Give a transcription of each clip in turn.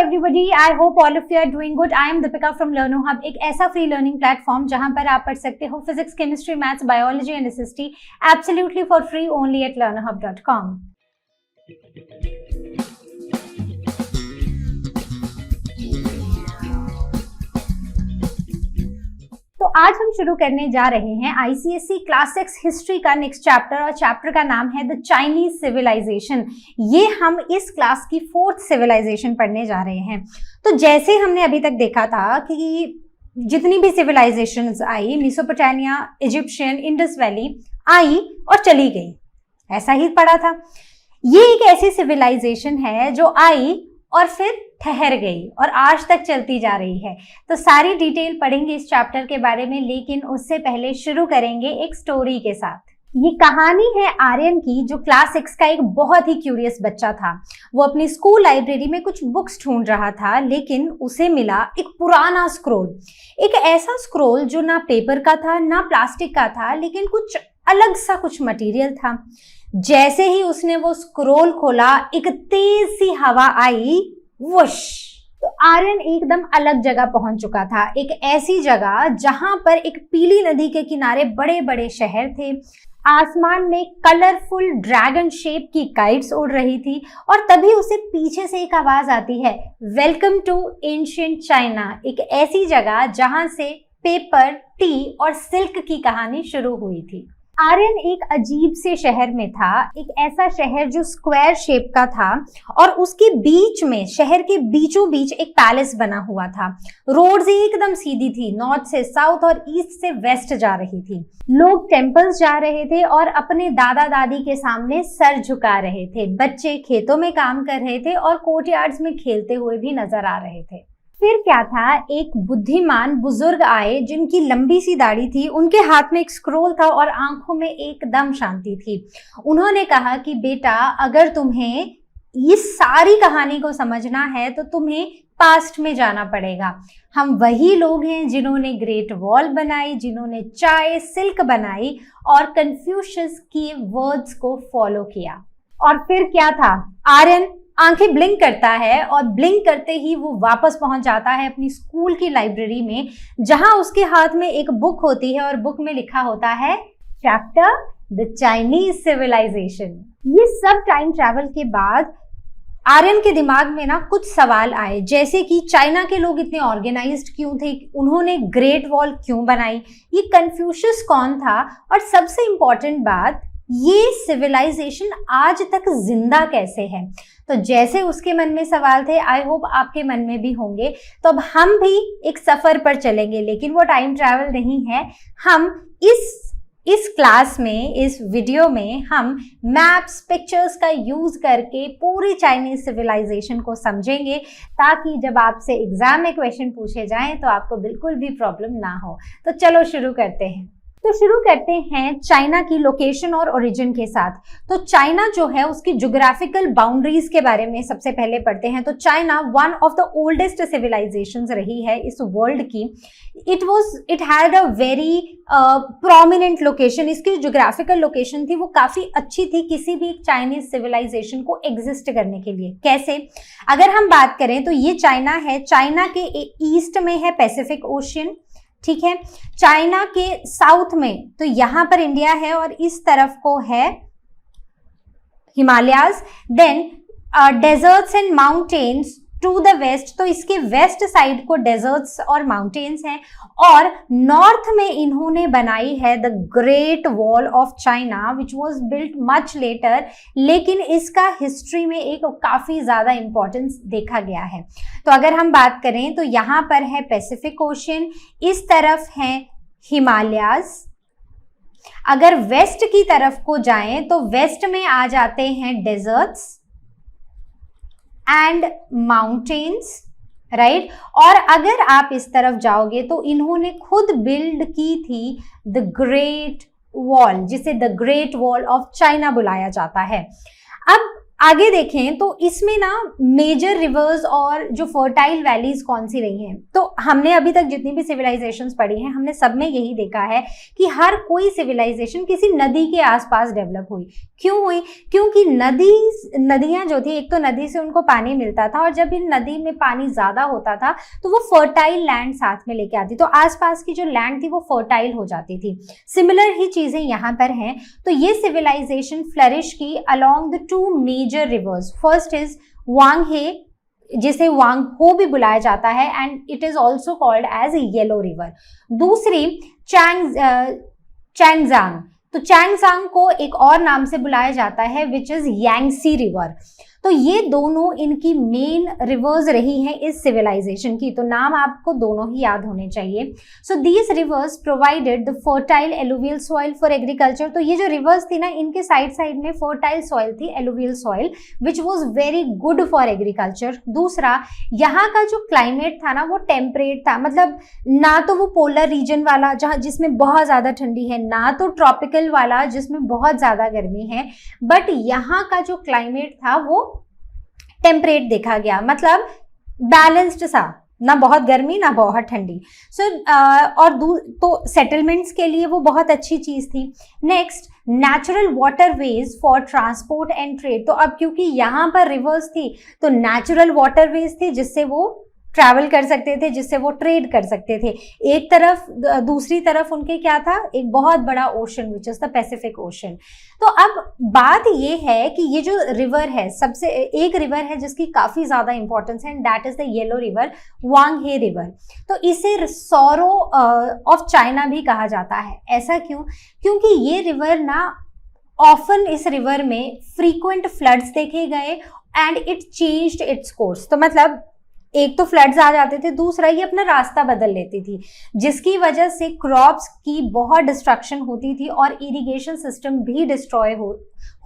everybody, I hope all of you are doing good. I am Deepika from Learno Hub, एक ऐसा free learning platform जहां पर आप पढ़ सकते हो physics, chemistry, maths, biology and SST absolutely for free only at learnohub.com। तो आज हम शुरू करने जा रहे हैं आईसीएसई क्लास 6 हिस्ट्री का नेक्स्ट चैप्टर और चैप्टर का नाम है द चाइनीज सिविलाइजेशन। ये हम इस क्लास की 4th सिविलाइजेशन पढ़ने जा रहे हैं। तो जैसे हमने अभी तक देखा था कि जितनी भी सिविलाइजेशंस आई, मेसोपोटामिया, इजिप्शियन, इंडस वैली आई और चली गई, ऐसा ही पढ़ा था। ये एक ऐसी सिविलाइजेशन है जो आई और फिर ठहर गई और आज तक चलती जा रही है। तो सारी डिटेल पढ़ेंगे इस चैप्टर के बारे में, लेकिन उससे पहले शुरू करेंगे एक स्टोरी के साथ। ये कहानी है आर्यन की, जो क्लास 6 का एक बहुत ही क्यूरियस बच्चा था। वो अपनी स्कूल लाइब्रेरी में कुछ बुक्स ढूंढ रहा था, लेकिन उसे मिला एक पुराना स्क्रोल। एक ऐसा स्क्रोल जो ना पेपर का था ना प्लास्टिक का था, लेकिन कुछ अलग सा कुछ मटेरियल था। जैसे ही उसने वो स्क्रोल खोला, एक तेज सी हवा आई, वुश। तो आर्यन एकदम अलग जगह पहुंच चुका था, एक ऐसी जगह जहां पर एक पीली नदी के किनारे बड़े बड़े शहर थे। आसमान में कलरफुल ड्रैगन शेप की काइट्स उड़ रही थी और तभी उसे पीछे से एक आवाज आती है, वेलकम टू एंशिएंट चाइना। एक ऐसी जगह जहां से पेपर, टी और सिल्क की कहानी शुरू हुई थी। आर्यन एक अजीब से शहर में था, एक ऐसा शहर जो स्क्वायर शेप का था और उसके बीच में, शहर के बीचों बीच एक पैलेस बना हुआ था। रोड्स एकदम सीधी थी, नॉर्थ से साउथ और ईस्ट से वेस्ट जा रही थी। लोग टेम्पल्स जा रहे थे और अपने दादा दादी के सामने सर झुका रहे थे। बच्चे खेतों में काम कर रहे थे और कोर्टयार्ड्स में खेलते हुए भी नजर आ रहे थे। फिर क्या था, एक बुद्धिमान बुजुर्ग आए जिनकी लंबी सी दाढ़ी थी, उनके हाथ में एक स्क्रोल था और आंखों में एकदम शांति थी। उन्होंने कहा कि बेटा, अगर तुम्हें इस सारी कहानी को समझना है तो तुम्हें पास्ट में जाना पड़ेगा। हम वही लोग हैं जिन्होंने ग्रेट वॉल बनाई, जिन्होंने चाय, सिल्क बनाई और कन्फ्यूशियस की वर्ड्स को फॉलो किया। और फिर क्या था, आर्यन आंखें ब्लिंक करता है और ब्लिंक करते ही वो वापस पहुंच जाता है अपनी स्कूल की लाइब्रेरी में, जहां उसके हाथ में एक बुक होती है और बुक में लिखा होता है चैप्टर द चाइनीज सिविलाइजेशन। ये सब टाइम ट्रैवल के बाद आर्यन के दिमाग में ना कुछ सवाल आए, जैसे कि चाइना के लोग इतने ऑर्गेनाइज्ड क्यों थे, उन्होंने ग्रेट वॉल क्यों बनाई, ये कन्फ्यूशियस कौन था, और सबसे इंपॉर्टेंट बात, ये सिविलाइजेशन आज तक जिंदा कैसे है। तो जैसे उसके मन में सवाल थे, आई होप आपके मन में भी होंगे। तो अब हम भी एक सफर पर चलेंगे, लेकिन वो टाइम ट्रैवल नहीं है। हम इस क्लास में, इस वीडियो में हम मैप्स, पिक्चर्स का यूज करके पूरी चाइनीज सिविलाइजेशन को समझेंगे, ताकि जब आपसे एग्जाम में क्वेश्चन पूछे जाएं तो आपको बिल्कुल भी प्रॉब्लम ना हो। तो चलो शुरू करते हैं। तो शुरू करते हैं चाइना की लोकेशन और ओरिजिन के साथ। तो चाइना जो है, उसकी ज्योग्राफिकल बाउंड्रीज के बारे में सबसे पहले पढ़ते हैं। तो China one of the oldest civilizations रही है इस वर्ल्ड की। It had a very prominent location. इसकी ज्योग्राफिकल लोकेशन थी वो काफी अच्छी थी किसी भी चाइनीज सिविलाइजेशन को एग्जिस्ट करने के लिए। कैसे, अगर हम बात करें तो ये चाइना है, चाइना के ईस्ट में है पैसिफिक ओशियन, ठीक है। चाइना के साउथ में तो यहां पर इंडिया है और इस तरफ को है Himalayas. Then deserts and mountains to the west, तो इसके वेस्ट साइड को डेजर्ट्स और माउंटेन्स हैं। और नॉर्थ में इन्होंने बनाई है the great wall of China, which was built much later, लेकिन इसका हिस्ट्री में एक काफी ज्यादा इंपॉर्टेंस देखा गया है। तो अगर हम बात करें तो यहाँ पर है पैसिफिक ओशियन, इस तरफ है हिमालयाज। अगर वेस्ट की तरफ को जाएं तो वेस्ट में आ जाते हैं डेजर्ट्स एंड माउंटेन्स, राइट। और अगर आप इस तरफ जाओगे तो इन्होंने खुद बिल्ड की थी द ग्रेट वॉल, जिसे the great wall of China बुलाया जाता है। अब आगे देखें तो इसमें ना मेजर रिवर्स और जो फर्टाइल वैलीज कौन सी रही हैं, तो हमने अभी तक जितनी भी सिविलाइजेशंस पढ़ी हैं हमने सब में यही देखा है कि हर कोई सिविलाइजेशन किसी नदी के आसपास डेवलप हुई। क्यों हुई? क्योंकि नदियां जो थी, एक तो नदी से उनको पानी मिलता था और जब इन नदी में पानी ज्यादा होता था तो वो फर्टाइल लैंड साथ में लेके आती, तो आसपास की जो लैंड थी वो फर्टाइल हो जाती थी। सिमिलर ही चीजें यहाँ पर हैं। तो ये सिविलाइजेशन फ्लरिश की along the two major rivers. First is Huang He, जिसे वांग हो भी बुलाया जाता है, and it is also called as yellow river. दूसरी चैंगजांग, तो चैंगजांग को एक और नाम से बुलाया जाता है विच इज यांगसी रिवर। तो ये दोनों इनकी मेन रिवर्स रही हैं इस सिविलाइजेशन की, तो नाम आपको दोनों ही याद होने चाहिए। So these rivers provided the fertile alluvial soil for agriculture. तो ये जो रिवर्स थी ना, इनके साइड साइड में फर्टाइल सॉइल थी, alluvial soil, which was very good for agriculture. दूसरा, यहाँ का जो क्लाइमेट था ना वो टेम्परेट था, मतलब ना तो वो पोलर रीजन वाला जहाँ जिसमें बहुत ज्यादा ठंडी है, ना तो ट्रॉपिकल वाला जिसमें बहुत ज्यादा गर्मी है, बट यहाँ का जो क्लाइमेट था वो टेम्परेट देखा गया, मतलब बैलेंस्ड सा, ना बहुत गर्मी ना बहुत ठंडी। और तो सेटलमेंट्स के लिए वो बहुत अच्छी चीज थी। Next, natural waterways for transport and trade. तो अब क्योंकि यहाँ पर रिवर्स थी तो नेचुरल वाटरवेज थी जिससे वो ट्रैवल कर सकते थे, जिससे वो ट्रेड कर सकते थे एक तरफ, दूसरी तरफ उनके क्या था, एक बहुत बड़ा ocean which is the Pacific ocean. तो अब बात ये है कि ये जो रिवर है, सबसे एक रिवर है जिसकी काफी ज्यादा इंपॉर्टेंस है, and that is the yellow river, Huang He river. तो इसे सॉरो ऑफ चाइना भी कहा जाता है। ऐसा क्यों? क्योंकि ये रिवर ना ऑफन इस रिवर में फ्रीक्वेंट फ्लड्स देखे गए and it changed its course. तो मतलब एक तो फ्लड्स आ जाते थे, दूसरा ये अपना रास्ता बदल लेती थी, जिसकी वजह से क्रॉप्स की बहुत डिस्ट्रक्शन होती थी और इरिगेशन सिस्टम भी डिस्ट्रॉय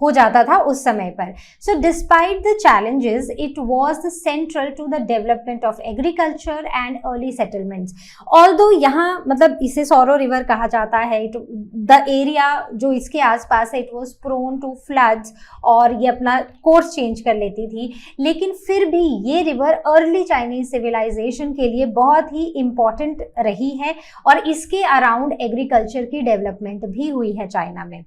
हो जाता था उस समय पर। So despite the challenges it was the central to the development of agriculture and early settlements. Although यहाँ मतलब इसे सॉरो रिवर कहा जाता है, द एरिया जो इसके आसपास है it was prone to floods और ये अपना कोर्स चेंज कर लेती थी, लेकिन फिर भी ये रिवर अर्ली चाइनीज सिविलाइजेशन के लिए बहुत ही इंपॉर्टेंट रही है और इसके अराउंड एग्रीकल्चर की डेवलपमेंट भी हुई है चाइना में।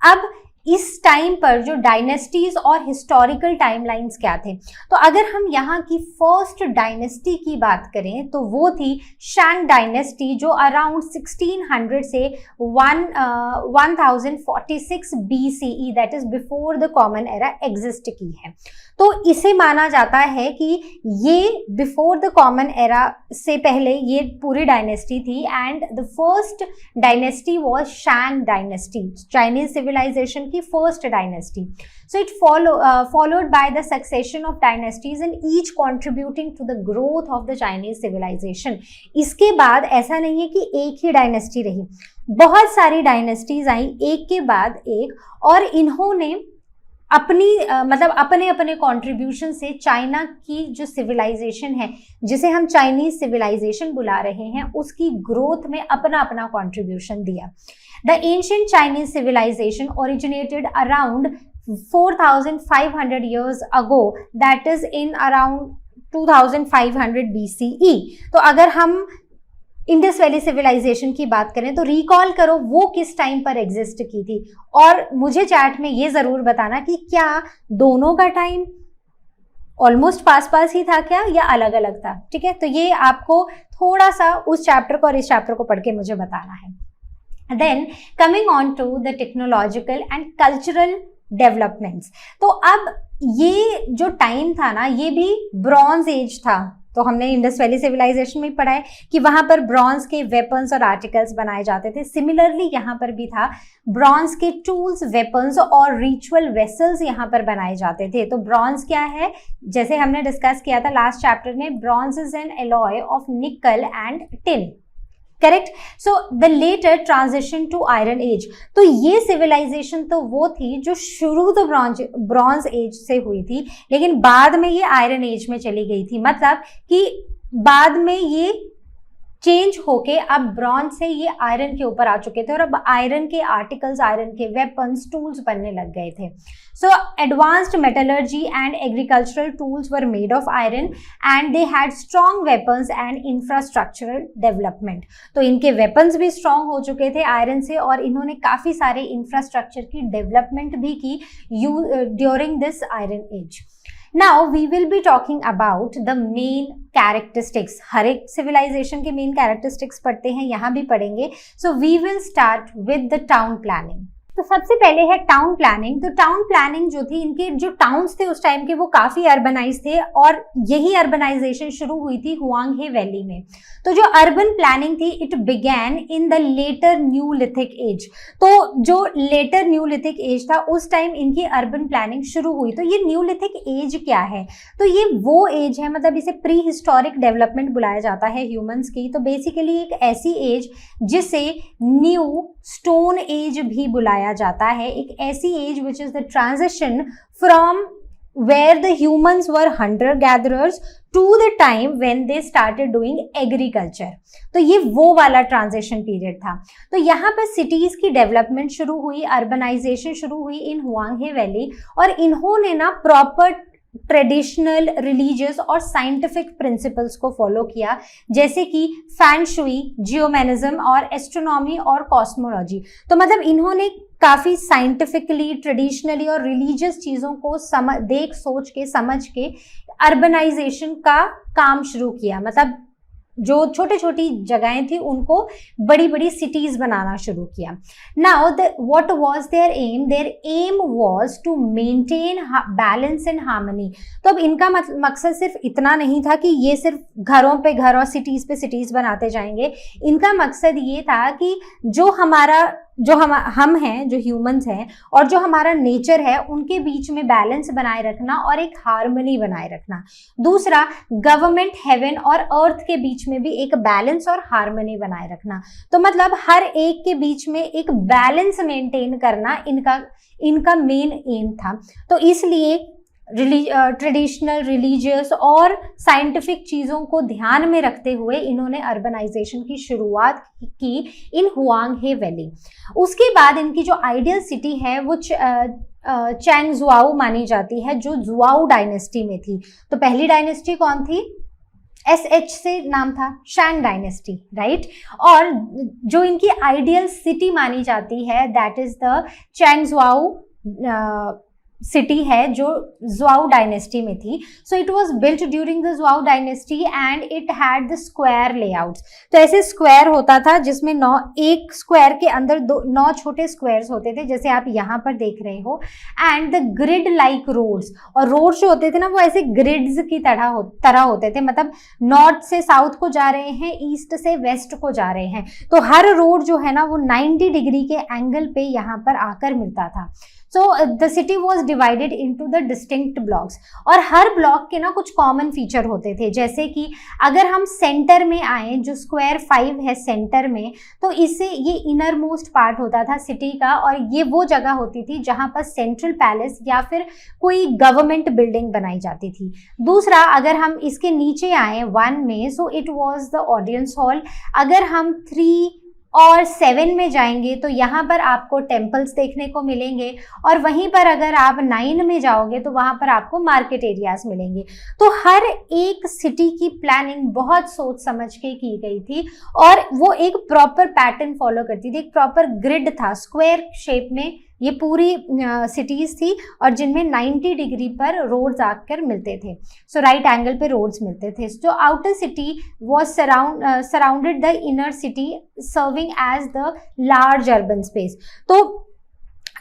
अब इस टाइम पर जो डायनेस्टीज और हिस्टोरिकल टाइमलाइंस क्या थे, तो अगर हम यहाँ की फर्स्ट डायनेस्टी की बात करें तो वो थी शैंग डायनेस्टी, जो अराउंड 1600 से 1046 BCE, that is before the common era, exist की है। तो इसे माना जाता है कि ये बिफोर द कॉमन एरा से पहले ये पूरी डायनेस्टी थी, and the first dynasty was Shang dynasty, Chinese civilisation की first dynasty. So it followed by the succession of dynasties and each contributing to the growth of the Chinese civilization. इसके बाद ऐसा नहीं है कि एक ही डायनेस्टी रही, बहुत सारी डायनेस्टीज आई एक के बाद एक, और इन्होंने अपनी मतलब अपने अपने कंट्रीब्यूशन से चाइना की जो सिविलाइजेशन है, जिसे हम चाइनीज सिविलाइजेशन बुला रहे हैं, उसकी ग्रोथ में अपना अपना कंट्रीब्यूशन दिया। The ancient Chinese civilization originated around 4500 years ago, that is in around 2500 BCE। तो अगर हम इंडस वैली सिविलाइजेशन की बात करें तो रिकॉल करो वो किस टाइम पर एग्जिस्ट की थी, और मुझे चैट में ये जरूर बताना कि क्या दोनों का टाइम ऑलमोस्ट पास पास ही था क्या या अलग अलग था। ठीक है, तो ये आपको थोड़ा सा उस चैप्टर को और इस चैप्टर को पढ़ के मुझे बताना है। Then coming on to the technological and cultural developments. तो अब ये जो टाइम था ना, ये भी ब्रॉन्ज एज था। तो हमने इंडस वैली सिविलाइजेशन में पढ़ा है कि वहां पर ब्रॉन्ज के वेपन्स और आर्टिकल्स बनाए जाते थे। सिमिलरली यहाँ पर भी था, ब्रॉन्ज के टूल्स, वेपन्स और रिचुअल वेसल्स यहाँ पर बनाए जाते थे। तो ब्रॉन्ज क्या है, जैसे हमने डिस्कस किया था लास्ट चैप्टर में, bronze is an alloy of nickel and tin, correct. So the later transition to iron age. तो ये सिविलाइजेशन तो वो थी जो शुरू तो ब्रॉन्ज एज से हुई थी, लेकिन बाद में ये आयरन एज में चली गई थी। मतलब कि बाद में ये चेंज होके अब ब्रॉन्ज से ये आयरन के ऊपर आ चुके थे और अब आयरन के आर्टिकल्स, आयरन के वेपन्स, टूल्स बनने लग गए थे। सो advanced metallurgy and agricultural tools were made of iron and they had strong weapons and infrastructural development. तो इनके वेपन्स भी स्ट्रॉन्ग हो चुके थे आयरन से और इन्होंने काफी सारे इंफ्रास्ट्रक्चर की डेवलपमेंट भी की during this iron age. Now we will be talking about the main characteristics. हर एक civilization के main characteristics पढ़ते हैं, यहाँ भी पढ़ेंगे। So we will start with the town planning. तो सबसे पहले है टाउन प्लानिंग। तो टाउन प्लानिंग जो थी, इनके जो टाउन्स थे उस टाइम के वो काफी अर्बनाइज थे और यही अर्बनाइजेशन शुरू हुई थी हुआंग हे वैली में। तो जो अर्बन प्लानिंग थी it began in the later neolithic age. तो जो लेटर न्यूलिथिक एज था उस टाइम इनकी अर्बन प्लानिंग शुरू हुई। तो ये न्यूलिथिक एज क्या है? तो ये वो एज है, मतलब इसे प्री हिस्टोरिक डेवलपमेंट बुलाया जाता है ह्यूमंस की। तो बेसिकली एक ऐसी एज जिसे न्यू स्टोन एज भी बुलाया जाता है, एक ऐसी age which is the transition from where the humans were hunter gatherers to the time when they started doing agriculture. तो ये वो वाला ट्रांजिशन पीरियड था। तो यहाँ पर सिटीज की डेवलपमेंट शुरू हुई, अर्बनाइजेशन शुरू हुई इन हुआंग हे वैली और इन्होंने ना प्रॉपर ट्रेडिशनल, रिलीजियस और साइंटिफिक प्रिंसिपल्स को फॉलो किया, जैसे कि फैन शुई, जियोमेनिज्म और एस्ट्रोनॉमी और कॉस्मोलॉजी। तो मतलब इन्होंने काफी साइंटिफिकली, ट्रेडिशनली और रिलीजियस चीजों को देख सोच के समझ के अर्बनाइजेशन का काम शुरू किया। मतलब जो छोटी छोटी जगहें थी उनको बड़ी बड़ी सिटीज बनाना शुरू किया। Now what was their aim? Their aim was to maintain balance and harmony. तो अब इनका मकसद सिर्फ इतना नहीं था कि ये सिर्फ घरों पे घर और सिटीज पे सिटीज बनाते जाएंगे। इनका मकसद ये था कि जो हम हैं, जो ह्यूमंस हैं और जो हमारा नेचर है, उनके बीच में बैलेंस बनाए रखना और एक हार्मनी बनाए रखना। दूसरा, गवर्नमेंट, हेवन और अर्थ के बीच में भी एक बैलेंस और हार्मनी बनाए रखना। तो मतलब हर एक के बीच में एक बैलेंस मेंटेन करना इनका मेन एम था। तो इसलिए ट्रेडिशनल, रिलीजियस और साइंटिफिक चीज़ों को ध्यान में रखते हुए इन्होंने अर्बनाइजेशन की शुरुआत की इन हुआंग हे वैली। उसके बाद इनकी जो आइडियल सिटी है वो चैंगजुआओ मानी जाती है, जो जुआओ डायनेस्टी में थी। तो पहली डायनेस्टी कौन थी? SH से नाम था, शैंग डायनेस्टी, राइट। और जो इनकी आइडियल सिटी मानी जाती है that is the Chengzhou city है, जो जुआओ डायनेस्टी में थी। So it was built during the Zhou dynasty and it had the square layouts. तो ऐसे स्क्वायर होता था जिसमें एक स्क्वायर के अंदर 9 छोटे स्क्वायर्स होते थे, जैसे आप यहाँ पर देख रहे हो। And the grid like roads, और रोड्स जो होते थे ना वो ऐसे ग्रिड्स की तरह होते थे, मतलब नॉर्थ से साउथ को जा रहे हैं, ईस्ट से वेस्ट को जा रहे हैं। तो हर रोड जो है ना वो 90 डिग्री के एंगल पे यहाँ पर आकर मिलता था। So the city was divided into the distinct blocks और हर ब्लॉक के ना कुछ कॉमन फीचर होते थे, जैसे कि अगर हम सेंटर में आए, जो स्क्वायर 5 है सेंटर में, तो इससे ये इनर मोस्ट पार्ट होता था सिटी का और ये वो जगह होती थी जहां पर सेंट्रल पैलेस या फिर कोई गवर्नमेंट बिल्डिंग बनाई जाती थी। दूसरा, अगर हम इसके नीचे आए 1 में, सो it was the audience hall. अगर हम 3 और 7 में जाएंगे तो यहाँ पर आपको टेम्पल्स देखने को मिलेंगे और वहीं पर अगर आप 9 में जाओगे तो वहाँ पर आपको मार्केट एरियाज मिलेंगे। तो हर एक सिटी की प्लानिंग बहुत सोच समझ के की गई थी और वो एक प्रॉपर पैटर्न फॉलो करती थी, एक प्रॉपर ग्रिड था, स्क्वायर शेप में ये पूरी सिटीज थी और जिनमें 90 डिग्री पर रोड्स आकर मिलते थे। सो राइट एंगल पे रोड्स मिलते थे। जो outer city was surrounded the inner city serving as the large urban space. तो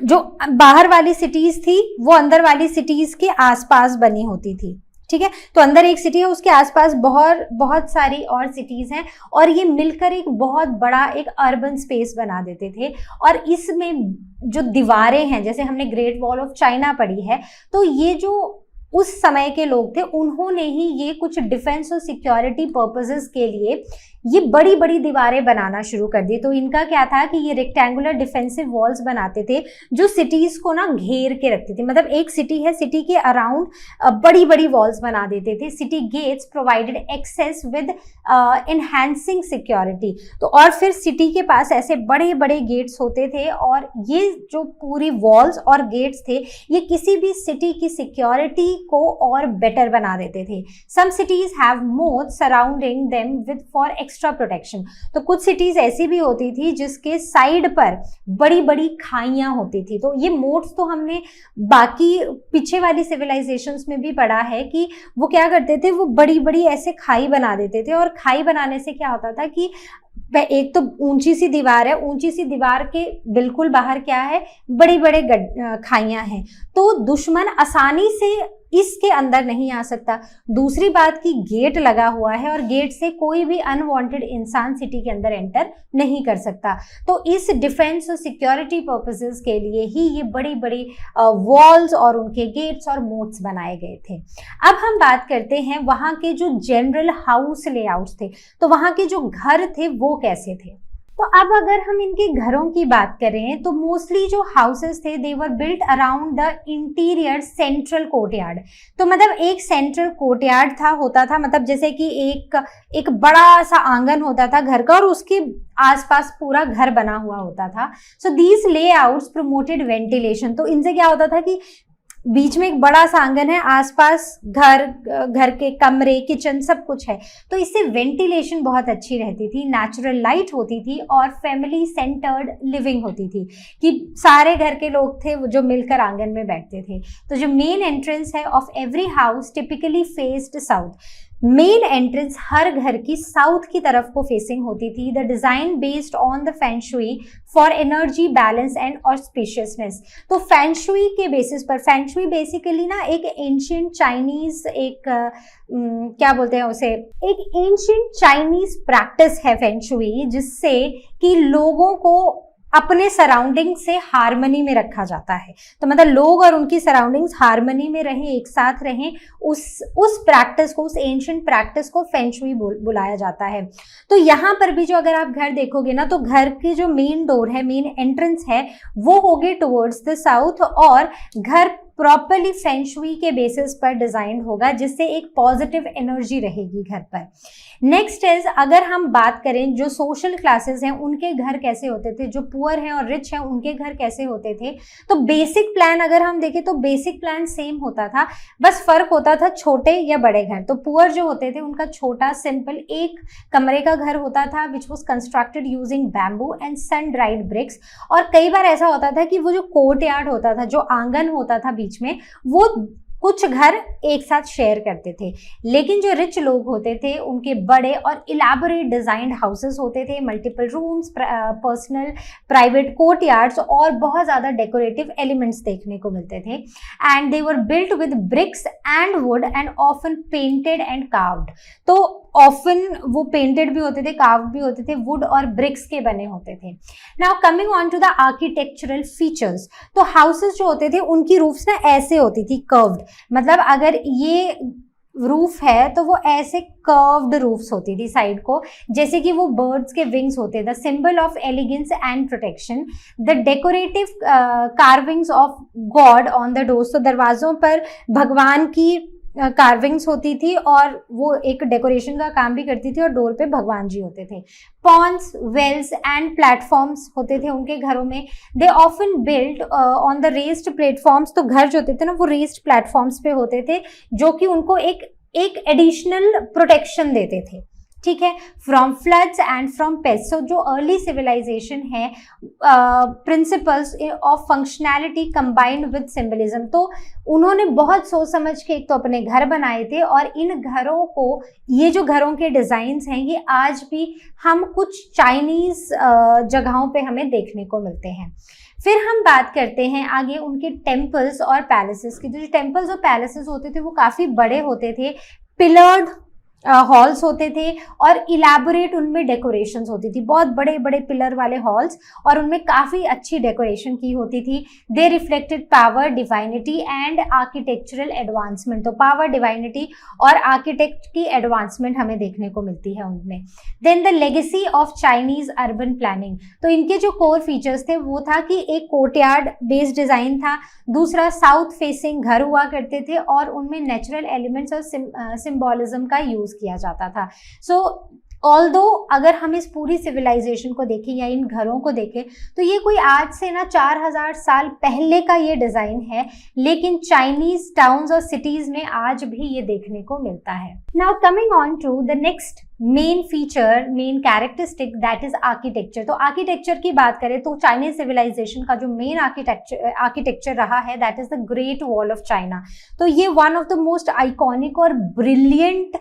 जो बाहर वाली सिटीज थी वो अंदर वाली सिटीज के आसपास बनी होती थी, ठीक है। तो अंदर एक सिटी है, उसके आसपास बहुत सारी और सिटीज हैं और ये मिलकर एक बहुत बड़ा एक अर्बन स्पेस बना देते थे। और इसमें जो दीवारें हैं, जैसे हमने ग्रेट वॉल ऑफ चाइना पढ़ी है, तो ये जो उस समय के लोग थे, उन्होंने ही ये कुछ डिफेंस और सिक्योरिटी पर्पसेस के लिए ये बड़ी बड़ी दीवारें बनाना शुरू कर दी। तो इनका क्या था कि ये रेक्टेंगुलर डिफेंसिव वॉल्स बनाते थे जो सिटीज को ना घेर के रखती थी। मतलब एक सिटी है, सिटी के अराउंड बड़ी बड़ी वॉल्स बना देते थे। City gates provided access with enhancing security. तो और फिर सिटी के पास ऐसे बड़े बड़े गेट्स होते थे और ये जो पूरी वॉल्स और गेट्स थे ये किसी भी सिटी की सिक्योरिटी को और बेटर बना देते थे। Some cities have moats surrounding them with for extra protection. तो कुछ सिटीज ऐसी भी होती थी जिसके साइड पर बड़ी बड़ी खाइयां होती थी। तो ये मोट्स तो हमने बाकी पीछे वाली सिविलाइजेशंस में भी पढ़ा है कि वो क्या करते थे, वो बड़ी बड़ी ऐसे खाई बना देते थे। और खाई बनाने से क्या होता था कि एक तो ऊंची सी दीवार है, ऊंची सी दीवार के बिल्कुल बाहर क्या है, बड़ी बड़े खाइयां हैं, तो दुश्मन आसानी से इसके अंदर नहीं आ सकता। दूसरी बात कि गेट लगा हुआ है और गेट से कोई भी अनवांटेड इंसान सिटी के अंदर एंटर नहीं कर सकता। तो इस डिफेंस और सिक्योरिटी पर्पसेस के लिए ही ये बड़ी बड़ी वॉल्स और उनके गेट्स और मोट्स बनाए गए थे। अब हम बात करते हैं वहां के जो जनरल हाउस लेआउट्स थे, तो वहां के जो घर थे वो कैसे थे। तो अब अगर हम इनके घरों की बात करें तो मोस्टली जो हाउसेस थे they were built around the interior central courtyard. तो मतलब एक सेंट्रल कोर्टयार्ड होता था, मतलब जैसे कि एक बड़ा सा आंगन होता था घर का और उसके आसपास पूरा घर बना हुआ होता था। So these layouts promoted ventilation. तो इनसे क्या होता था कि बीच में एक बड़ा सा आंगन है, आसपास घर के कमरे, किचन सब कुछ है, तो इससे वेंटिलेशन बहुत अच्छी रहती थी, नेचुरल लाइट होती थी और फैमिली सेंटर्ड लिविंग होती थी कि सारे घर के लोग थे जो मिलकर आंगन में बैठते थे। तो जो मेन एंट्रेंस है of every house typically faced south. Main entrance हर घर की साउथ की तरफ को फेसिंग होती थी। The design based on the feng shui for energy balance and auspiciousness. तो फेंगशुई के बेसिस पर, फेंगशुई बेसिकली ना एक एंशिएंट चाइनीज क्या बोलते हैं उसे, एक एंशिएंट चाइनीज प्रैक्टिस है फेंगशुई, जिससे कि लोगों को अपने सराउंडिंग से हार्मनी में रखा जाता है। तो मतलब लोग और उनकी सराउंडिंग्स हार्मनी में रहें, एक साथ रहें, उस प्रैक्टिस को, उस एंशिएंट प्रैक्टिस को फेंगशुई बुलाया जाता है। तो यहाँ पर भी जो अगर आप घर देखोगे ना, तो घर की जो मेन डोर है, मेन एंट्रेंस है, वो होगी टुवर्ड्स द साउथ और घर प्रॉपरली फेंगशुई के बेसिस पर डिजाइन होगा, जिससे एक पॉजिटिव एनर्जी रहेगी घर पर। नेक्स्ट इज, अगर हम बात करें जो सोशल क्लासेस हैं उनके घर कैसे होते थे, जो पुअर हैं और रिच हैं उनके घर कैसे होते थे। तो बेसिक प्लान अगर हम देखें तो बेसिक प्लान सेम होता था, बस फर्क होता था छोटे या बड़े घर। तो पुअर जो होते थे उनका छोटा सिंपल एक कमरे का घर होता था which was constructed using bamboo and sun dried bricks. और कई बार ऐसा होता था कि वो जो कोर्ट यार्ड होता था, जो आंगन होता था बीच में, वो कुछ घर एक साथ शेयर करते थे। लेकिन जो रिच लोग होते थे उनके बड़े और इलैबोरेट डिजाइंड हाउसेस होते थे, multiple rooms, personal private courtyards और बहुत ज्यादा डेकोरेटिव एलिमेंट्स देखने को मिलते थे। And they were built with bricks and wood and often painted and carved. तो ऑफन वो पेंटेड भी होते थे, कार्व्ड भी होते थे, वुड और ब्रिक्स के बने होते थे। Now coming on to the architectural features. तो हाउसेस जो होते थे उनकी रूफ्स ना ऐसे होती थी, कर्व्ड। मतलब अगर ये रूफ है तो वो ऐसे कर्व्ड रूफ्स होती थी साइड को, जैसे कि वो बर्ड्स के विंग्स होते थे। The symbol of elegance and protection, the decorative carvings of god on the doors. तो दरवाजों पर भगवान की कार्विंग्स होती थी और वो एक डेकोरेशन का काम भी करती थी और डोर पे भगवान जी होते थे। पॉन्ड्स, वेल्स एंड प्लेटफॉर्म्स होते थे उनके घरों में। They often built on the raised platforms. तो घर जो होते थे ना वो रेस्ड प्लेटफॉर्म्स पे होते थे, जो कि उनको एक एडिशनल प्रोटेक्शन देते थे, ठीक है, from floods and from pest. So जो अर्ली सिविलाइजेशन है, principles of functionality combined with symbolism. तो उन्होंने बहुत सोच समझ के एक तो अपने घर बनाए थे और इन घरों को, ये जो घरों के डिजाइन्स हैं ये आज भी हम कुछ चाइनीज जगहों पे हमें देखने को मिलते हैं। फिर हम बात करते हैं आगे उनके टेम्पल्स और पैलेसेस की। तो जो टेम्पल्स और पैलेसेस होते थे वो काफी बड़े होते थे, पिलर्ड हॉल्स होते थे और इलैबोरेट उनमें डेकोरेशंस होती थी, बहुत बड़े बड़े पिलर वाले हॉल्स, और उनमें काफ़ी अच्छी डेकोरेशन की होती थी। They reflected power, divinity and architectural advancement. तो पावर, डिवाइनिटी और आर्किटेक्ट की एडवांसमेंट हमें देखने को मिलती है उनमें। Then the legacy of Chinese urban planning. तो इनके जो कोर फीचर्स थे वो था कि एक कोर्टयार्ड बेस्ड डिज़ाइन था, दूसरा साउथ फेसिंग घर हुआ करते थे, और उनमें नेचुरल एलिमेंट्स और सिंबोलिज्म का यूज किया जाता था। सो ऑल्दो अगर हम इस पूरी सिविलाइजेशन को देखें या इन घरों को देखें तो ये कोई आज से ना 4000 साल पहले का ये डिजाइन है, लेकिन चाइनीज टाउन्स और सिटीज में आज भी ये देखने को मिलता है। Now coming on to the next main feature, main characteristic, that is architecture. तो आर्किटेक्चर की बात करें तो चाइनीज सिविलाइजेशन का जो मेन आर्किटेक्चर रहा है that is the great wall of China. तो ये one of the most iconic और ब्रिलियंट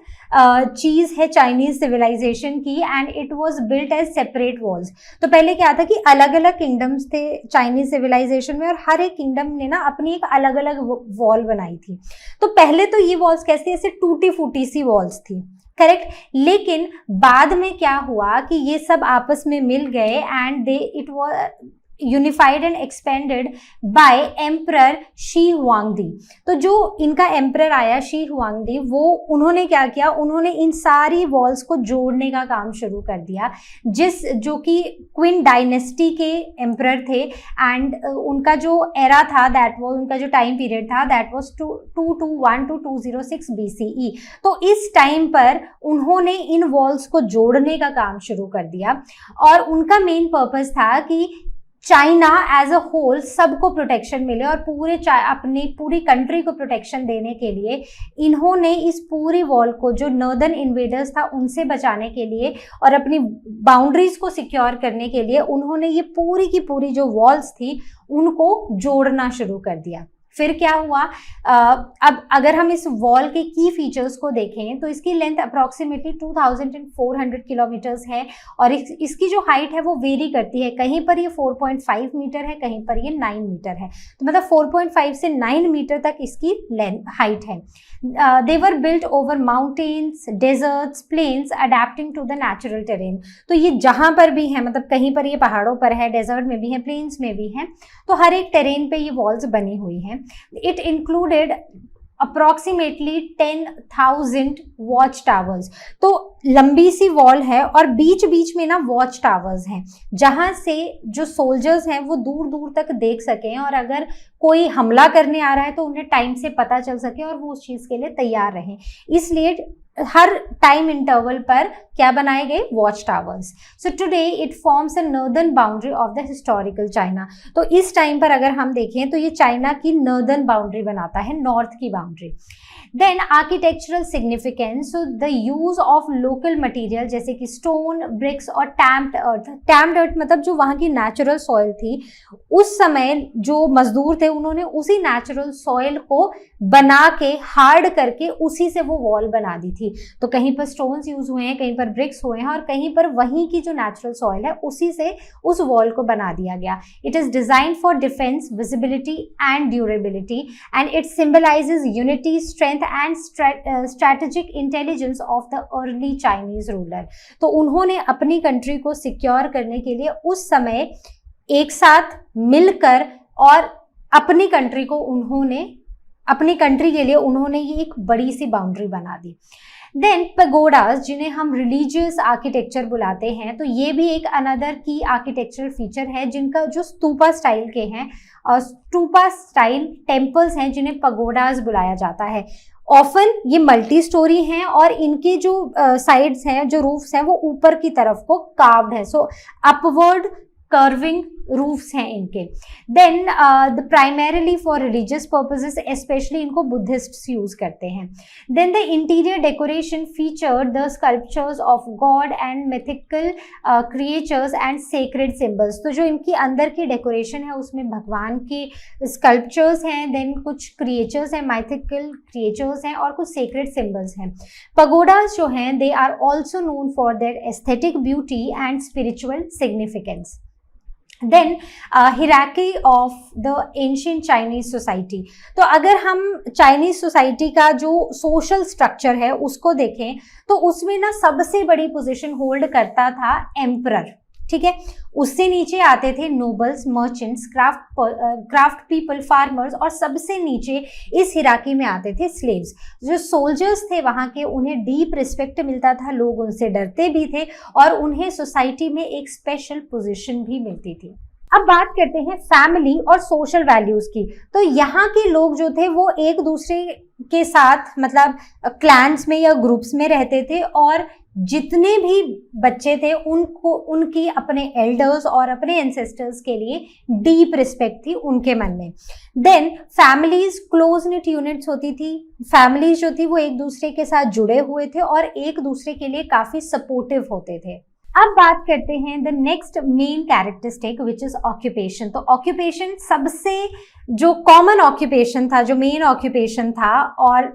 चीज है चाइनीज सिविलाइजेशन की, and it was built as separate walls. तो पहले क्या था कि अलग अलग किंगडम्स थे चाइनीज सिविलाइजेशन में, और हर एक किंगडम ने ना अपनी एक अलग अलग वॉल बनाई थी। तो पहले तो ये वॉल्स कैसी, ऐसे टूटी फूटी सी वॉल्स थी, करेक्ट। लेकिन बाद में क्या हुआ कि ये सब आपस में मिल गए and they it was unified and expanded by emperor Shi Huangdi. तो जो इनका एम्परर आया शी हुआंगदी, वो उन्होंने क्या किया, उन्होंने इन सारी वॉल्स को जोड़ने का काम शुरू कर दिया, जो कि क्विन डायनेस्टी के एम्परर थे, एंड उनका जो एरा था दैट वाज, उनका जो टाइम पीरियड था दैट वाज 221 to 206 BCE। तो इस टाइम पर उन्होंने इन वॉल्स को जोड़ने का काम शुरू कर दिया, और उनका मेन पर्पस था कि चाइना एज अ होल सबको प्रोटेक्शन मिले, और अपनी पूरी कंट्री को प्रोटेक्शन देने के लिए इन्होंने इस पूरी वॉल को, जो नॉर्दर्न इन्वेडर्स था उनसे बचाने के लिए और अपनी बाउंड्रीज को सिक्योर करने के लिए, उन्होंने ये पूरी की पूरी जो वॉल्स थी उनको जोड़ना शुरू कर दिया। फिर क्या हुआ, अब अगर हम इस वॉल के की फीचर्स को देखें तो इसकी लेंथ अप्रॉक्सीमेटली 2400 किलोमीटर्स है, और इसकी जो हाइट है वो वेरी करती है, कहीं पर ये 4.5 मीटर है, कहीं पर ये 9 मीटर है। तो मतलब 4.5 से 9 मीटर तक इसकी हाइट है। They were built over mountains, deserts, plains, adapting to the natural terrain. तो ये जहाँ पर भी है, मतलब कहीं पर ये पहाड़ों पर है, डेजर्ट में भी है, प्लेन्स में भी है, तो हर एक टेरेन पे ये वॉल्स बनी हुई हैं। It included approximately 10,000 watch towers. तो लंबी सी वॉल है और बीच बीच में ना वॉच टावर्स हैं, जहां से जो सोल्जर्स हैं वो दूर दूर तक देख सकें, और अगर कोई हमला करने आ रहा है तो उन्हें टाइम से पता चल सके और वो उस चीज के लिए तैयार रहें। इसलिए हर टाइम इंटरवल पर क्या बनाए गए, watch towers. So today it forms a northern boundary of the historical China. तो इस टाइम पर अगर हम देखें तो ये चाइना की नॉर्दर्न बाउंड्री बनाता है, नॉर्थ की boundary. Then architectural significance, so the use of local material जैसे कि स्टोन, ब्रिक्स और टैम्प्ड अर्थ। टैम्प्ड अर्थ मतलब जो वहाँ की नेचुरल सॉइल थी, उस समय जो मजदूर थे उन्होंने उसी नेचुरल सॉइल को बना के, हार्ड करके उसी से वो वॉल बना दी थी। तो कहीं पर स्टोन्स यूज हुए हैं, कहीं पर ब्रिक्स हुए हैं, और कहीं पर वहीं की जो नेचुरल सॉइल है उसी से उस वॉल को बना दिया गया। It is designed for defence, visibility and durability, and it symbolises unity, strength and strategic intelligence of the early Chinese ruler. तो उन्होंने अपनी कंट्री को सिक्योर करने के लिए उस समय एक साथ मिलकर और अपनी कंट्री के लिए उन्होंने ये एक बड़ी सी बाउंड्री बना दी। देन पेगोडास, जिन्हें हम रिलीजियस आर्किटेक्चर बुलाते हैं, तो ये भी एक अनदर की आर्किटेक्चरल फीचर है, जिनका जो स्तूपा स्टाइल के हैं, स्तूपा स्टाइल टेम्पल्स हैं जिन्हें पेगोडास बुलाया जाता है। ऑफन ये मल्टी स्टोरी हैं और इनके जो साइड्स हैं, जो रूफ्स हैं, वो ऊपर की तरफ को कार्व्ड है, सो अपवर्ड कर्विंग रूफ्स हैं इनके। Then the primarily for religious purposes, especially इनको बुद्धिस्ट्स यूज करते हैं। Then the interior decoration featured the sculptures of god and mythical creatures and sacred symbols. तो जो इनकी अंदर की डेकोरेशन है उसमें भगवान के स्कल्पचर्स हैं, देन कुछ क्रिएचर्स हैं, माइथिकल क्रिएचर्स हैं, और कुछ सेक्रेड सिंबल्स हैं। पगोडास जो हैं they are also known for their aesthetic beauty and spiritual significance. Then hierarchy of the ancient Chinese society. तो अगर हम चाइनीज सोसाइटी का जो सोशल स्ट्रक्चर है उसको देखें तो उसमें ना सबसे बड़ी पोजीशन होल्ड करता था एम्परर, ठीक है। उससे नीचे आते थे nobles, merchants, craft people, farmers, और सबसे नीचे इस हिराकी में आते थे स्लेव्स। जो सोल्जर्स थे वहां के, उन्हें डीप रिस्पेक्ट मिलता था, लोग उनसे डरते भी थे और उन्हें सोसाइटी में एक स्पेशल पोजीशन भी मिलती थी। अब बात करते हैं फैमिली और सोशल वैल्यूज की। तो यहाँ के लोग जो थे वो एक दूसरे के साथ मतलब क्लैंस में या ग्रुप्स में रहते थे और जितने भी बच्चे थे उनको उनकी अपने एल्डर्स और अपने एंसेस्टर्स के लिए डीप रिस्पेक्ट थी उनके मन में। Then families close knit units होती थी। फैमिलीज जो थी वो एक दूसरे के साथ जुड़े हुए थे और एक दूसरे के लिए काफी सपोर्टिव होते थे। अब बात करते हैं the next main characteristic which is occupation. तो ऑक्यूपेशन सबसे जो कॉमन ऑक्यूपेशन था, जो मेन ऑक्यूपेशन था, और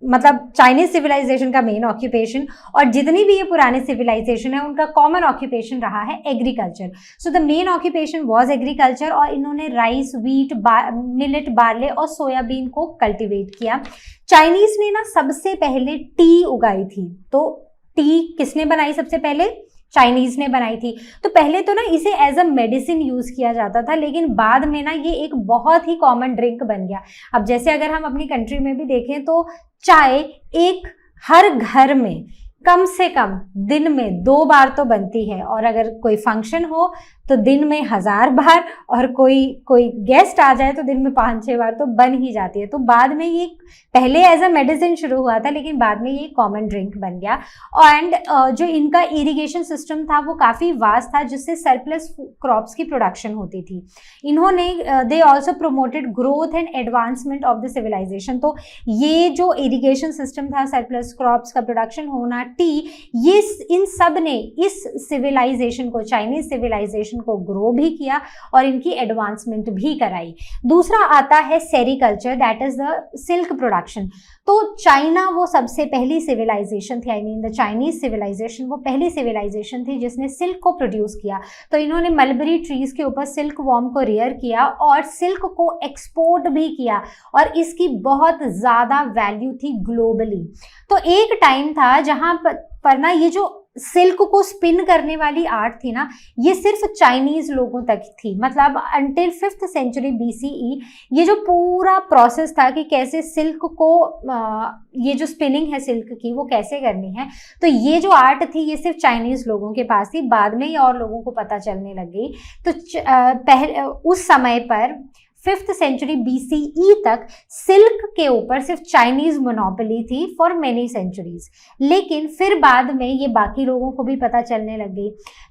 मतलब चाइनीज सिविलाइजेशन का मेन ऑक्यूपेशन और जितनी भी ये पुराने सिविलाइजेशन है उनका कॉमन ऑक्यूपेशन रहा है agriculture. So the main occupation was agriculture और इन्होंने राइस, व्हीट, मिलेट, बार्ले और सोयाबीन को कल्टीवेट किया। चाइनीज ने ना सबसे पहले टी उगाई थी। तो टी किसने बनाई सबसे पहले? चाइनीज ने बनाई थी। तो पहले तो ना इसे एज अ मेडिसिन यूज किया जाता था, लेकिन बाद में ना ये एक बहुत ही कॉमन ड्रिंक बन गया। अब जैसे अगर हम अपनी कंट्री में भी देखें तो चाय एक हर घर में कम से कम दिन में 2 बार तो बनती है, और अगर कोई फंक्शन हो तो दिन में 1000 बार, और कोई गेस्ट आ जाए तो दिन में 5-6 बार तो बन ही जाती है। तो बाद में ये पहले एज अ मेडिसिन शुरू हुआ था, लेकिन बाद में ये कॉमन ड्रिंक बन गया। एंड जो इनका इरिगेशन सिस्टम था वो काफ़ी वास्ट था, जिससे सरप्लस क्रॉप्स की प्रोडक्शन होती थी। इन्होंने they also promoted growth and advancement of the civilization. तो ये जो इरिगेशन सिस्टम था, सरप्लस क्रॉप्स का प्रोडक्शन होना, टी, ये इन सब ने इस सिविलाइजेशन को, चाइनीज सिविलाइजेशन को ग्रो भी किया और इनकी एडवांसमेंट भी कराई। दूसरा आता है sericulture, that is the silk production. तो चाइना वो सबसे पहली सिविलाइजेशन थी, I mean the Chinese civilization वो पहली सिविलाइजेशन थी जिसने सिल्क को प्रोड्यूस किया। तो इन्होंने मलबरी ट्रीज के ऊपर सिल्क वॉर्म को रेयर किया और सिल्क को एक्सपोर्ट भी किया, और इसकी बहुत ज़्यादा वैल्यू थी ग्लोबली। तो एक टाइम था जहाँ पर ना ये जो सिल्क को स्पिन करने वाली आर्ट थी ना, ये सिर्फ चाइनीज लोगों तक थी। मतलब अंटिल 5th सेंचुरी BCE ये जो पूरा प्रोसेस था कि कैसे सिल्क को ये जो स्पिनिंग है सिल्क की वो कैसे करनी है, तो ये जो आर्ट थी ये सिर्फ चाइनीज लोगों के पास थी। बाद में ये और लोगों को पता चलने लग गई। तो पहले उस समय पर 5th सेंचुरी BCE तक सिल्क के ऊपर सिर्फ चाइनीज मोनोपोली थी फॉर मेनी सेंचुरीज, लेकिन फिर बाद में ये बाकी लोगों को भी पता चलने लग गई।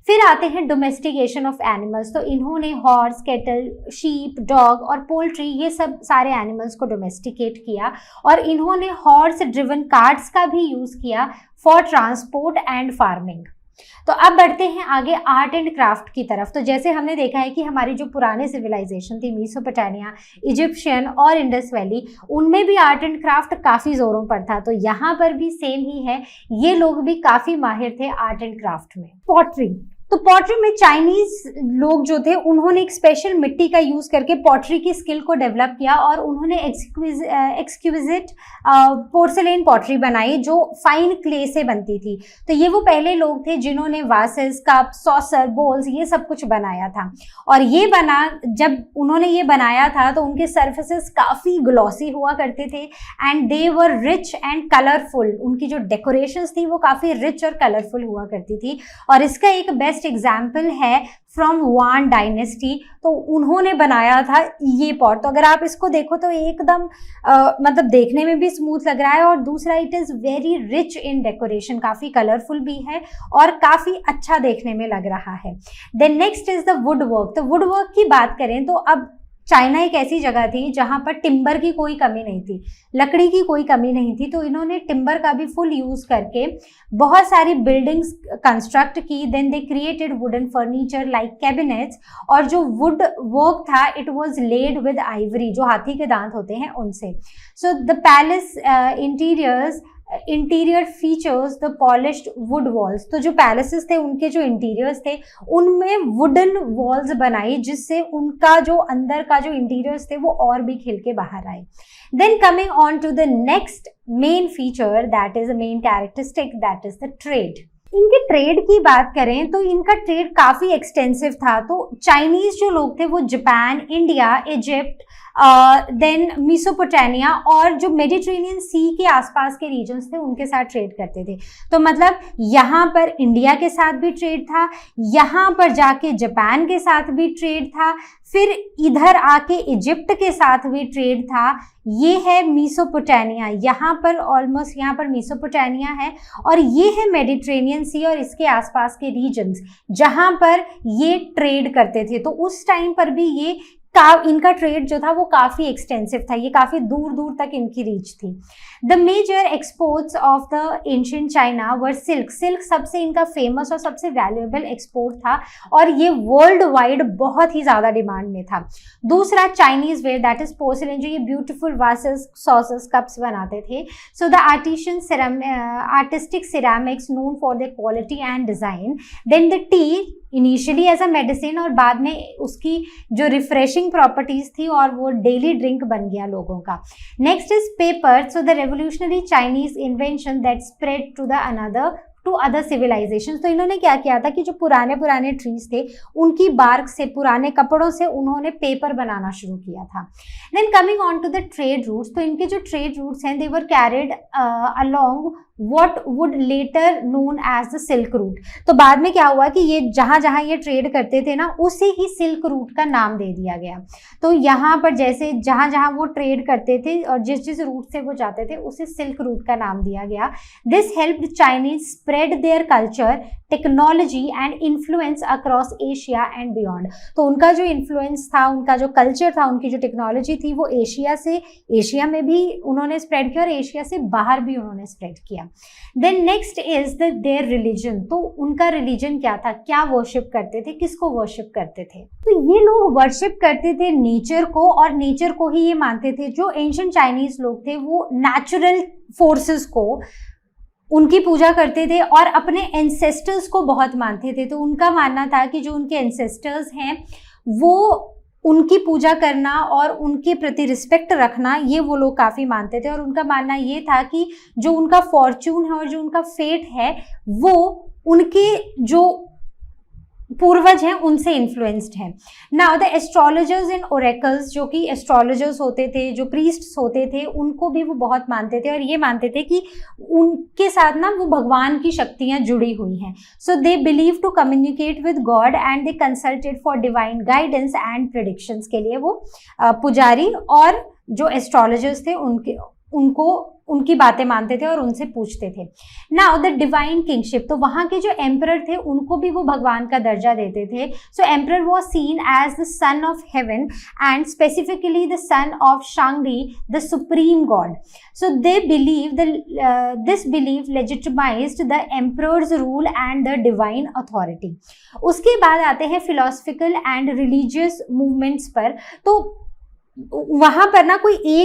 फिर आते हैं डोमेस्टिकेशन ऑफ एनिमल्स। तो इन्होंने हॉर्स, कैटल, शीप, डॉग और पोल्ट्री, ये सब सारे एनिमल्स को डोमेस्टिकेट किया, और इन्होंने हॉर्स ड्रिवन कार्ट्स का भी यूज किया फॉर ट्रांसपोर्ट एंड फार्मिंग। तो अब बढ़ते हैं आगे आर्ट एंड क्राफ्ट की तरफ। तो जैसे हमने देखा है कि हमारी जो पुराने सिविलाइजेशन थी, मेसोपोटामिया, इजिप्शियन और इंडस वैली, उनमें भी आर्ट एंड क्राफ्ट काफ़ी ज़ोरों पर था। तो यहाँ पर भी सेम ही है, ये लोग भी काफ़ी माहिर थे आर्ट एंड क्राफ्ट में। पॉटरी, तो पॉटरी में चाइनीज लोग जो थे उन्होंने एक स्पेशल मिट्टी का यूज करके पॉटरी की स्किल को डेवलप किया, और उन्होंने एक्सक्विजिट पोर्सलेन पॉटरी बनाई जो फाइन क्ले से बनती थी। तो ये वो पहले लोग थे जिन्होंने वासेस, कप, सॉसर, बोल्स, ये सब कुछ बनाया था। और ये जब उन्होंने ये बनाया था तो उनके सर्फेसेस काफ़ी ग्लॉसी हुआ करते थे, and they were rich and colourful. उनकी जो डेकोरेशंस थी वो काफ़ी रिच और कलरफुल हुआ करती थी। और इसका एक बेस्ट एग्जाम्पल है फ्रॉम वान डायनेस्टी। तो उन्होंने बनाया था ये पॉट। तो अगर आप इसको देखो तो एकदम मतलब देखने में भी स्मूथ लग रहा है, और दूसरा it is very rich in decoration, काफ़ी कलरफुल भी है और काफ़ी अच्छा देखने में लग रहा है। Then next is the wood work. तो वुड वर्क की बात करें तो अब चाइना एक ऐसी जगह थी जहां पर टिम्बर की कोई कमी नहीं थी, लकड़ी की कोई कमी नहीं थी। तो इन्होंने टिम्बर का भी फुल यूज करके बहुत सारी बिल्डिंग्स कंस्ट्रक्ट की। Then they created wooden furniture like cabinets, और जो वुड वर्क था it was laid with ivory, जो हाथी के दांत होते हैं उनसे। So the palace interiors interior features the polished wood walls. तो जो पैलेसेस थे उनके जो इंटीरियर्स थे उनमें वुडन वॉल्स बनाई, जिससे उनका जो अंदर का जो इंटीरियर्स थे वो और भी खिल के बाहर आए। Then coming on to the next main feature, that is a main characteristic, that is the trade. इनके ट्रेड की बात करें तो इनका ट्रेड काफी एक्सटेंसिव था। तो चाइनीज जो लोग थे वो Japan, India, Egypt, then Mesopotamia और जो मेडिटेरेनियन सी के आसपास के रीजन्स थे उनके साथ ट्रेड करते थे। तो मतलब यहाँ पर इंडिया के साथ भी ट्रेड था, यहाँ पर जाके जापान के साथ भी ट्रेड था, फिर इधर आके इजिप्ट के साथ भी ट्रेड था। ये है मेसोपोटामिया, यहाँ पर ऑलमोस्ट यहाँ पर मेसोपोटामिया है, और ये है मेडिटेरेनियन सी और इसके आसपास के रीजन्स जहाँ पर ये ट्रेड करते थे। तो उस टाइम पर भी ये इनका ट्रेड जो था वो काफी एक्सटेंसिव था, ये काफी दूर दूर तक इनकी रीच थी। The major exports of the ancient China were silk. Silk सबसे इनका फेमस और सबसे वैल्यूएबल एक्सपोर्ट था और ये वर्ल्ड वाइड बहुत ही ज्यादा डिमांड में था। दूसरा Chinese ware, that is porcelain, जो ये ब्यूटीफुल वासेस, सॉसेस, कप्स बनाते थे। So the artistic ceramics known for the quality and design. Then the tea, initially as a medicine और बाद में उसकी जो रिफ्रेशिंग प्रॉपर्टीज थी और वो डेली ड्रिंक बन गया लोगों का। Next is paper. So the revolutionary Chinese invention that spread to other civilization. तो इन्होंने क्या किया था कि जो पुराने ट्रीज थे उनकी बार्क से, पुराने कपड़ों से उन्होंने पेपर बनाना शुरू किया था। Then coming on to the trade routes. तो इनके जो ट्रेड रूट्स हैं, they were carried along what would later known as the silk route। तो बाद में क्या हुआ कि ये जहां जहां ये ट्रेड करते थे ना, उसे ही सिल्क रूट का नाम दे दिया गया। तो यहाँ पर जैसे जहां जहां वो ट्रेड करते थे और जिस जिस रूट से वो जाते थे उसे सिल्क रूट का नाम दिया गया। This helped Chinese spread their culture, technology and influence across Asia and beyond. तो उनका जो इन्फ्लुएंस था, उनका जो कल्चर था, उनकी जो टेक्नोलॉजी थी, वो एशिया में भी उन्होंने स्प्रेड किया और एशिया से बाहर भी उन्होंने स्प्रेड किया। Then next is their religion. तो उनका रिलीजन क्या था, क्या वर्शिप करते थे, किसको वर्शिप करते थे? तो ये लोग वर्शिप करते थे नेचर को, और नेचर को ही ये मानते थे। जो एंशिएंट चाइनीज लोग थे वो नेचुरल फोर्सेस को, उनकी पूजा करते थे और अपने एंसेस्टर्स को बहुत मानते थे। तो उनका मानना था कि जो उनके एंसेस्टर्स हैं वो उनकी पूजा करना और उनके प्रति रिस्पेक्ट रखना, ये वो लोग काफ़ी मानते थे। और उनका मानना ये था कि जो उनका फॉर्च्यून है और जो उनका फेट है वो उनके जो पूर्वज हैं उनसे इन्फ्लुएंस्ड हैं। Now the astrologers and oracles, जो कि एस्ट्रोलॉजर्स होते थे, जो प्रीस्ट्स होते थे, उनको भी वो बहुत मानते थे और ये मानते थे कि उनके साथ ना वो भगवान की शक्तियां जुड़ी हुई हैं। So they believe to communicate with god and they consulted for divine guidance and predictions. के लिए वो पुजारी और जो एस्ट्रोलॉजर्स थे उनकी बातें मानते थे और उनसे पूछते थे। नाउ द डिवाइन किंगशिप, तो वहाँ के जो एम्परर थे उनको भी वो भगवान का दर्जा देते थे। So emperor was seen as the son of heaven and specifically the son of Shangdi, the supreme god. So they believe this believe legitimised the emperor's rule and the divine authority. उसके बाद आते हैं philosophical and religious movements पर। तो वहाँ पर ना कोई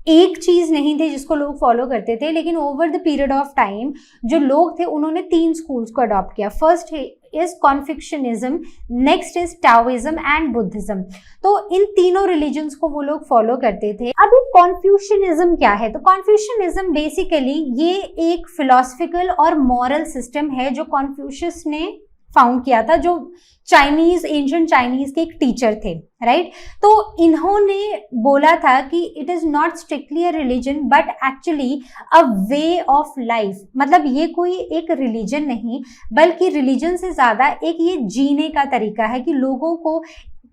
एक चीज नहीं थी जिसको लोग फॉलो करते थे, लेकिन over the period of time जो लोग थे उन्होंने 3 स्कूल्स को अडॉप्ट किया। First is Confucianism, next is Taoism and Buddhism. तो इन तीनों रिलीजन्स को वो लोग फॉलो करते थे। अभी कॉन्फ्यूशनिज्म क्या है? तो कॉन्फ्यूशनिज्म बेसिकली ये एक फिलोसफिकल और मॉरल सिस्टम है जो कॉन्फ्यूशियस ने फाउंड किया था, जो एंशिएंट चाइनीज के एक टीचर थे, राइट। तो इन्होंने बोला था कि it is not strictly a religion but actually a way of life. मतलब ये कोई एक रिलीजन नहीं बल्कि रिलीजन से ज्यादा एक ये जीने का तरीका है कि लोगों को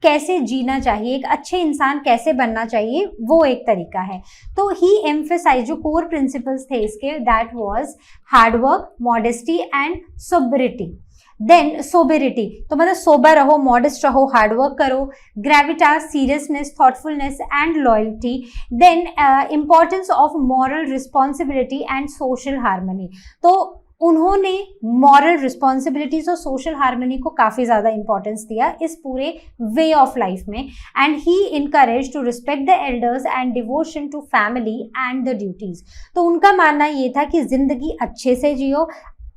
कैसे जीना चाहिए, एक अच्छे इंसान कैसे बनना चाहिए, वो एक तरीका है। तो ही एम्फेसाइज, जो कोर प्रिंसिपल्स थे इसके, that was hard work, modesty and sobriety. Then sobriety, तो मतलब सोबर रहो, मॉडेस्ट रहो, हार्डवर्क करो, gravitas, seriousness, thoughtfulness and loyalty. Then importance of moral responsibility and social harmony. तो उन्होंने मॉरल रिस्पॉन्सिबिलिटीज और सोशल हार्मनी को काफी ज्यादा इंपॉर्टेंस दिया इस पूरे वे ऑफ लाइफ में, and he encourage to respect the elders and devotion to family and the duties. तो उनका मानना ये था कि जिंदगी अच्छे से जियो,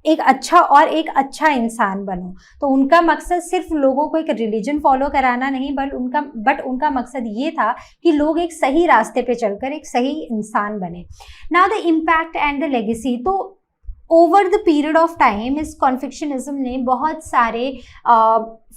एक अच्छा इंसान बनो। तो उनका मकसद सिर्फ लोगों को एक रिलीजन फॉलो कराना नहीं, बट उनका मकसद ये था कि लोग एक सही रास्ते पे चलकर एक सही इंसान बने। Now the impact and the legacy. तो over the period of time इस कॉन्फ्यूशनिज्म ने बहुत सारे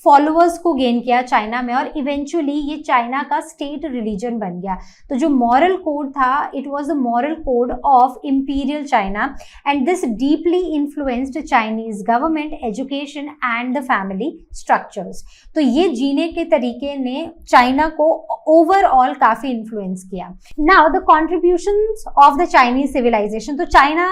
फॉलोअर्स को गेन किया चाइना में, और इवेंचुअली ये चाइना का स्टेट रिलीजन बन गया। तो जो मॉरल कोड था, it was the moral code of imperial China, and this deeply influenced Chinese government, education and the family structures. तो ये जीने के तरीके ने चाइना को ओवरऑल काफी इन्फ्लुएंस किया। Now the contributions of the Chinese civilization. तो चाइना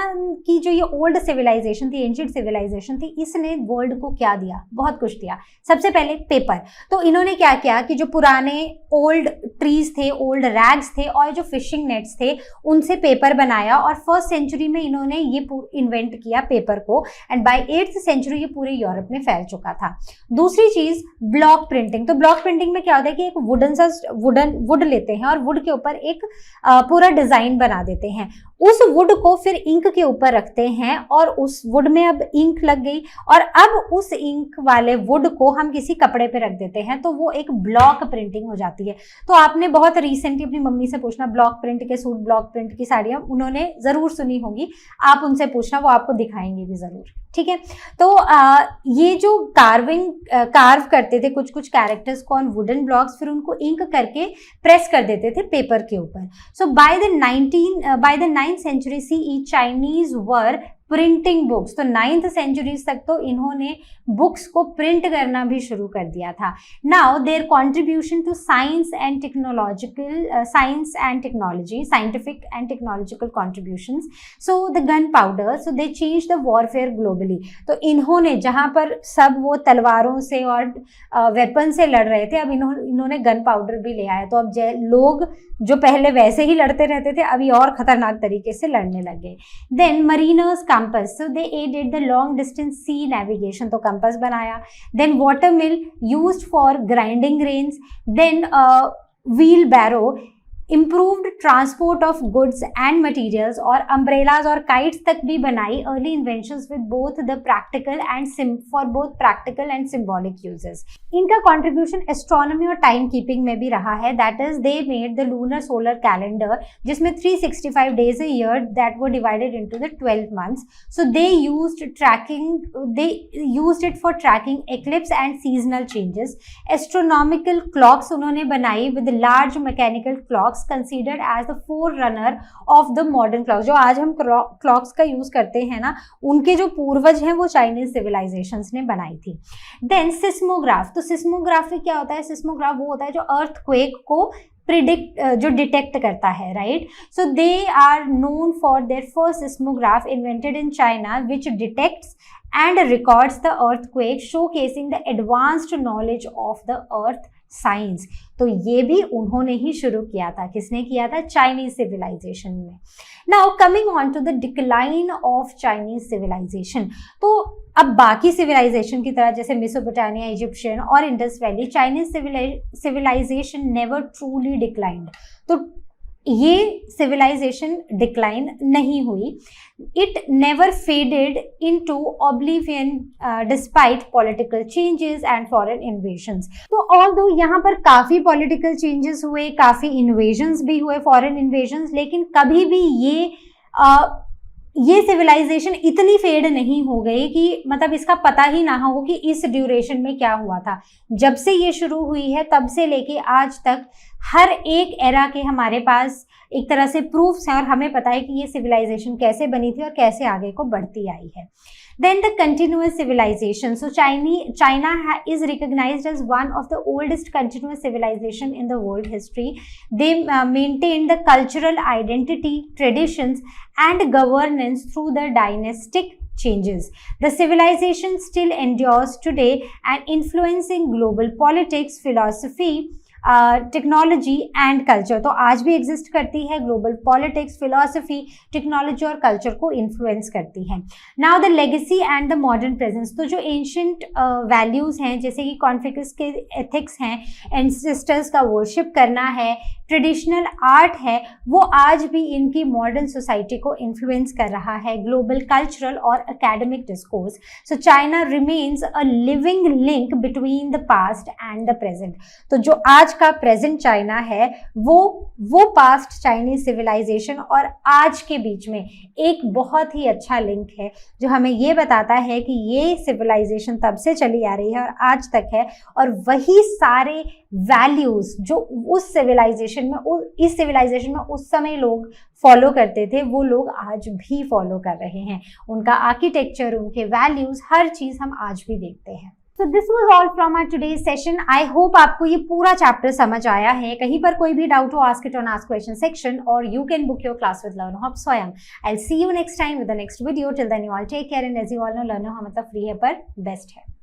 की जो ये ओल्ड सिविलाइजेशन थी, एंशिएंट सिविलाइजेशन थी, इसने वर्ल्ड को क्या दिया? बहुत कुछ दिया। सबसे पहले पेपर। तो इन्होंने क्या किया कि जो पुराने ओल्ड ट्रीज थे, ओल्ड रैग्स थे और जो फिशिंग नेट्स थे, उनसे पेपर बनाया, और फर्स्ट सेंचुरी में इन्होंने ये इन्वेंट किया पेपर को, एंड बाय 8th सेंचुरी ये पूरे यूरोप में फैल चुका था। दूसरी चीज ब्लॉक प्रिंटिंग। तो ब्लॉक प्रिंटिंग में क्या होता है कि एक वुड लेते हैं और वुड के ऊपर एक पूरा डिजाइन बना देते हैं, उस वुड को फिर इंक के ऊपर रखते हैं, और उस वुड में अब इंक लग गई, और अब उस इंक वाले वुड को हम किसी कपड़े पे रख देते हैं, तो वो एक ब्लॉक प्रिंटिंग हो जाती है। तो आपने बहुत रिसेंटली अपनी मम्मी से पूछना, ब्लॉक प्रिंट के सूट, ब्लॉक प्रिंट की साड़ियां उन्होंने जरूर सुनी होगी, आप उनसे पूछना, वो आपको दिखाएंगे भी जरूर। ठीक है, तो ये जो कार्व करते थे कुछ कुछ कैरेक्टर्स को ऑन वुडन ब्लॉक्स, फिर उनको इंक करके प्रेस कर देते थे पेपर के ऊपर। So by the 9th century CE Chinese were printing books. तो 9th century तक तो इन्होंने बुक्स को प्रिंट करना भी शुरू कर दिया था। Now their contribution to science and technology, scientific and technological contributions. So the gun powder, so they change the warfare globally. तो इन्होंने जहां पर सब वो तलवारों से और वेपन से लड़ रहे थे, अब इन्होंने गन पाउडर भी ले आया। तो अब लोग जो पहले वैसे ही लड़ते रहते थे, अभी और खतरनाक तरीके से लड़ने लगे। Then mariners compass, so they added the long distance sea navigation. तो कंपास बनाया। Then water mill used for grinding grains. Then wheelbarrow, improved transport of goods and materials, और अम्ब्रेलाज और काइट्स तक भी बनाई। Early inventions with both the practical and symbolic uses. इनका contribution astronomy और time keeping में भी रहा है। That is they made the lunar solar calendar, जिसमें 365 days a year that were divided into the 12 months. So they used it for tracking eclipse and seasonal changes. Astronomical clocks उन्होंने बनाई with large mechanical clocks considered as the forerunner of the modern clocks। जो आज हम clocks का use करते हैं ना, उनके जो पूर्वज हैं वो चाइनीज सिविलाइजेशंस ने बनाई थी। Then seismograph. तो सिस्मोग्राफी क्या होता है? सिस्मोग्राफ वो होता है जो अर्थक्वेक को जो डिटेक्ट करता है, right. So they are known for their first seismograph invented in China which detects and records the earthquake, showcasing the advanced knowledge of the earth science। तो ये भी उन्होंने ही शुरू किया था। किसने किया था? चाइनीज सिविलाइजेशन में। Now coming on to the decline of Chinese civilization. तो अब बाकी सिविलाइजेशन की तरह जैसे मेसोपोटामिया, इजिप्शियन और Indus valley, Chinese civilization never truly declined. तो ये सिविलाइजेशन डिक्लाइन नहीं हुई। It never faded into oblivion despite political changes and foreign invasions. तो ऑल्दो यहाँ पर काफी पॉलिटिकल चेंजेस हुए, काफी इन्वेजन्स भी हुए, फॉरेन इन्वेजन्स, लेकिन कभी भी ये सिविलाइजेशन इतनी फेड नहीं हो गई कि मतलब इसका पता ही ना हो कि इस ड्यूरेशन में क्या हुआ था। जब से ये शुरू हुई है तब से लेके आज तक हर एक एरा के हमारे पास एक तरह से प्रूफ्स हैं, और हमें पता है कि ये सिविलाइजेशन कैसे बनी थी और कैसे आगे को बढ़ती आई है। Then the continuous civilization. So China is recognized as one of the oldest continuous civilization in the world history. They maintained the cultural identity, traditions, and governance through the dynastic changes. The civilization still endures today and influencing global politics, philosophy, technology and culture, तो आज भी exist करती है। Global politics, philosophy, technology और culture को influence करती है। Now the legacy and the modern presence, तो जो एंशियंट वैल्यूज हैं जैसे कि कॉन्फ्यूशियस के एथिक्स हैं, एंसेस्टर्स का वर्शिप करना है, ट्रेडिशनल आर्ट है, वो आज भी इनकी मॉडर्न सोसाइटी को इन्फ्लुएंस कर रहा है। ग्लोबल कल्चरल और academic discourse, so China remains a living link between the past and the present. तो जो आज का प्रेजेंट चाइना है वो पास्ट चाइनीज सिविलाइजेशन और आज के बीच में एक बहुत ही अच्छा लिंक है, जो हमें ये बताता है कि ये सिविलाइजेशन तब से चली आ रही है और आज तक है, और वही सारे वैल्यूज जो उस सिविलाइजेशन में, इस सिविलाइजेशन में उस समय लोग फॉलो करते थे, वो लोग आज भी फॉलो कर रहे हैं। उनका आर्किटेक्चर, उनके वैल्यूज, हर चीज हम आज भी देखते हैं। So this was all from our today's session. I hope आपको ये पूरा चैप्टर समझ आया है। कहीं पर कोई भी डाउट हो, ask it on Ask Question section, or you can book your class with LearnerHub Swayam. I'll see you next time with the next video. Till then you all take care, and as you all know, LearnerHub मतलब free है पर best है।